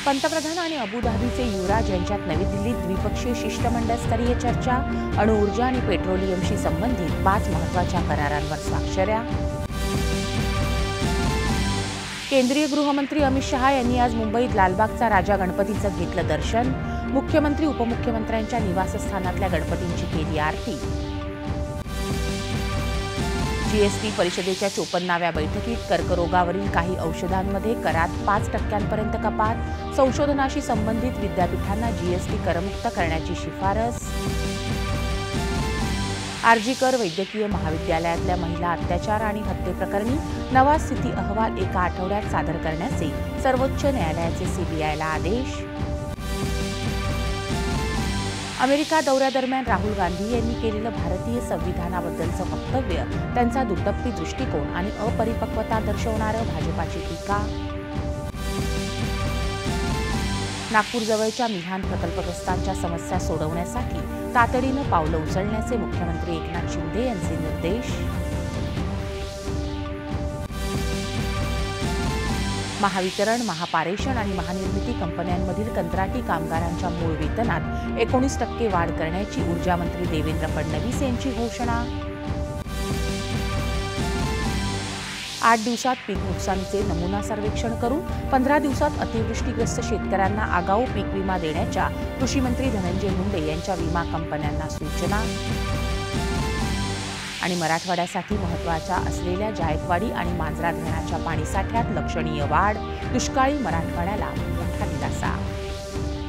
पंतप्रधान आणि अबुधाबीचे युवराज यांच्यात नवी दिल्लीत द्विपक्षीय शिष्टमंडळ स्तरीय चर्चा, अणुऊर्जा आणि पेट्रोलियमशी संबंधित 5 महत्त्वाच्या करारांवर स्वाक्षऱ्या. केंद्रीय गृहमंत्री अमित शहा यांनी आज मुंबईत लालबागचा राजा गणपतीचं घेतलं दर्शन. मुख्यमंत्री उपमुख्यमंत्र्यांच्या निवासस्थानातल्या गणपतींची केली आरती. जीएसटी परिषदेच्या 54व्या बैठकीत कर्करोगावरील काही औषधांमध्ये करात 5% कपात. संशोधनाशी संबंधित विद्यापीठांना जीएसटी करमुक्त करण्याची शिफारस. आरजीकर वैद्यकीय महाविद्यालयातल्या महिला अत्याचार आणि हत्येप्रकरणी नवा स्थिती अहवाल एका आठवड्यात सादर करण्याचे सर्वोच्च न्यायालयाचे सीबीआयला आदेश. अमेरिका दौऱ्यादरम्यान राहुल गांधी यांनी केलेलं भारतीय संविधानाबद्दलचं वक्तव्य त्यांचा दुटप्पी दृष्टिकोन आणि अपरिपक्वता दर्शवणारं भाजपाची टीका. नागपूरजवळच्या मिहान प्रकल्पग्रस्तांच्या समस्या सोडवण्यासाठी तातडीनं पावलं उचलण्याचे मुख्यमंत्री एकनाथ शिंदे यांचे निर्देश. महावितरण, महापारेषण आणि महानिर्मिती कंपन्यांमधील कंत्राटी कामगारांच्या मूळ वेतनात 19% वाढ करण्याची ऊर्जामंत्री देवेंद्र फडणवीस यांची घोषणा. 8 दिवसात पीक नुकसानीचे नमुना सर्वेक्षण करून 15 दिवसात अतिवृष्टीग्रस्त शेतकऱ्यांना आगाऊ पीक विमा देण्याच्या कृषीमंत्री धनंजय मुंडे यांच्या विमा कंपन्यांना सूचना. आणि मराठवाड्यासाठी महत्त्वाच्या असलेल्या जायकवाडी आणि मांजरा धरणाच्या पाणीसाठ्यात लक्षणीय वाढ. दुष्काळी मराठवाड्याला मोठा दिलासा.